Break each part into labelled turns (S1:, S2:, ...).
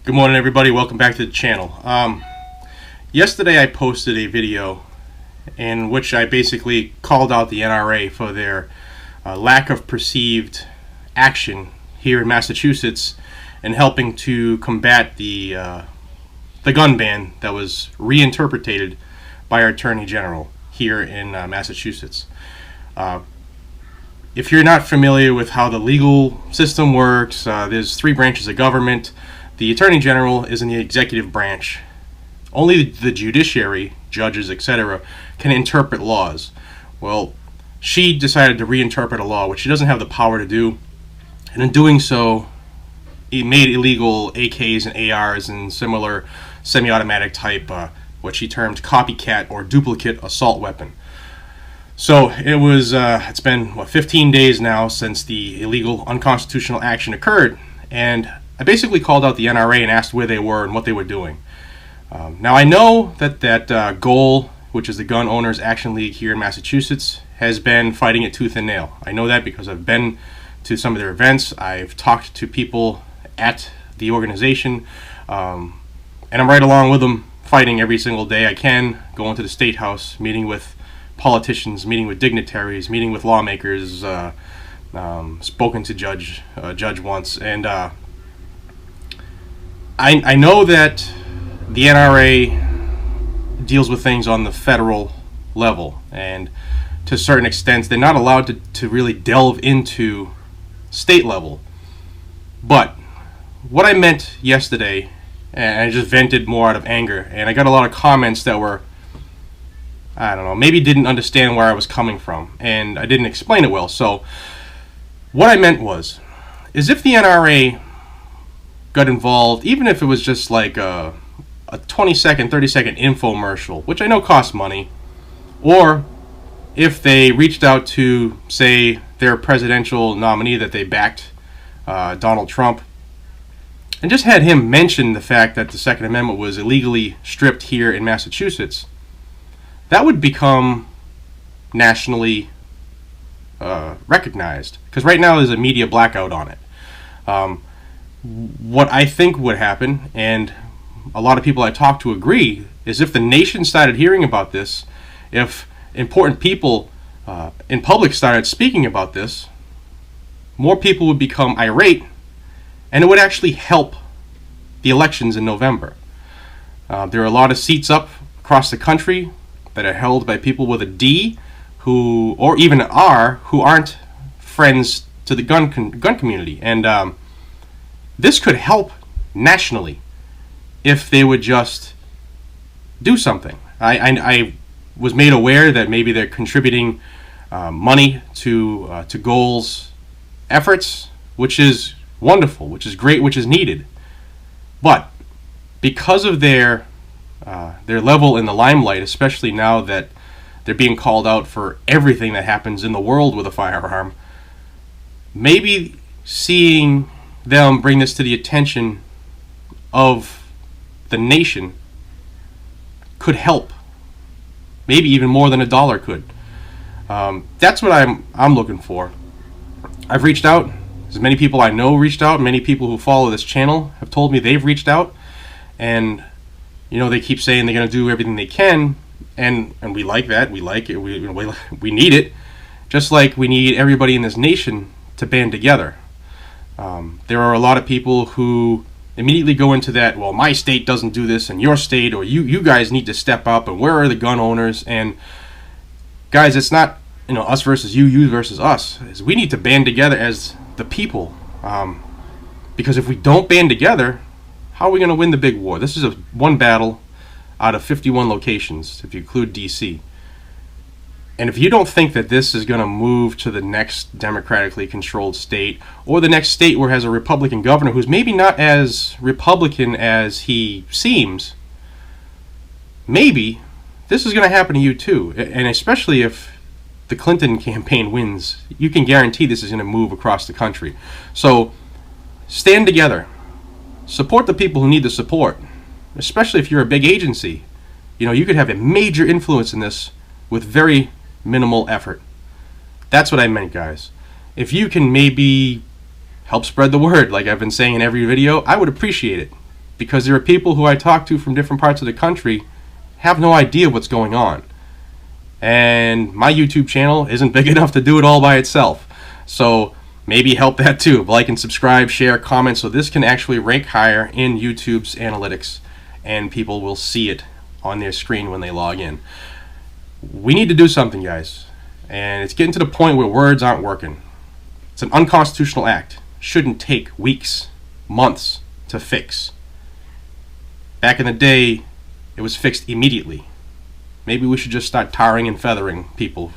S1: Good morning, everybody. Welcome back to the channel. Yesterday I posted a video in which I basically called out the NRA for their lack of perceived action here in Massachusetts in helping to combat the gun ban that was reinterpreted by our Attorney General here in Massachusetts. If you're not familiar with how the legal system works, there's three branches of government. The Attorney General is in the executive branch. Only the judiciary, judges, etc., can interpret laws. Well, she decided to reinterpret a law, which she doesn't have the power to do. And in doing so, it made illegal AKs and ARs and similar semi-automatic type, what she termed copycat or duplicate assault weapon. So it's been 15 days now since the illegal unconstitutional action occurred, and I basically called out the NRA and asked where they were and what they were doing. Now I know that GOAL, which is the Gun Owners Action League here in Massachusetts, has been fighting it tooth and nail. I know that because I've been to some of their events. I've talked to people at the organization, and I'm right along with them, fighting every single day I can, going to the State House, meeting with politicians, meeting with dignitaries, meeting with lawmakers, spoken to judge once, and I know that the NRA deals with things on the federal level, and to a certain extent they're not allowed to really delve into state level. But what I meant yesterday, and I just vented more out of anger, and I got a lot of comments that were, I don't know, maybe didn't understand where I was coming from, and I didn't explain it well. So what I meant is if the NRA got involved, even if it was just like a 20-second, 30-second infomercial, which I know costs money, or if they reached out to, say, their presidential nominee that they backed, Donald Trump, and just had him mention the fact that the Second Amendment was illegally stripped here in Massachusetts, that would become nationally recognized. Because right now there's a media blackout on it. What I think would happen, and a lot of people I talk to agree, is if the nation started hearing about this, if important people in public started speaking about this, more people would become irate, and it would actually help the elections in November. There are a lot of seats up across the country that are held by people with a D, or even an R, who aren't friends to the gun community, and this could help nationally if they would just do something. I was made aware that maybe they're contributing money to GOAL's efforts, which is wonderful, which is great, which is needed. But because of their level in the limelight, especially now that they're being called out for everything that happens in the world with a firearm, maybe seeing them bring this to the attention of the nation could help, maybe even more than $1 could. That's what I'm looking for. I've reached out. As many people I know reached out. Many people who follow this channel have told me they've reached out, and they keep saying they're going to do everything they can, and we like that. We like it. We need it, just like we need everybody in this nation to band together. There are a lot of people who immediately go into that, well, my state doesn't do this, and your state, or you guys need to step up, and where are the gun owners? And guys, it's not us versus you versus us. We need to band together as the people, because if we don't band together, how are we going to win the big war? This is one battle out of 51 locations, if you include DC. And if you don't think that this is going to move to the next democratically controlled state, or the next state where it has a Republican governor who's maybe not as Republican as he seems, maybe this is going to happen to you too. And especially if the Clinton campaign wins, you can guarantee this is going to move across the country. So stand together. Support the people who need the support, especially if you're a big agency. You could have a major influence in this with very minimal effort. That's what I meant, guys. If you can maybe help spread the word, like I've been saying in every video, I would appreciate it. because there are people who I talk to from different parts of the country have no idea what's going on. And my YouTube channel isn't big enough to do it all by itself. So maybe help that too. Like and subscribe, share, comment, so this can actually rank higher in YouTube's analytics and people will see it on their screen when they log in. We need to do something, guys. And it's getting to the point where words aren't working. It's an unconstitutional act. Shouldn't take weeks, months to fix. Back in the day, it was fixed immediately. Maybe we should just start tarring and feathering people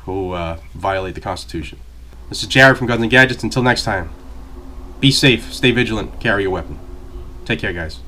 S1: who violate the Constitution. This is Jared from Guns and Gadgets. Until next time, be safe, stay vigilant, carry your weapon. Take care, guys.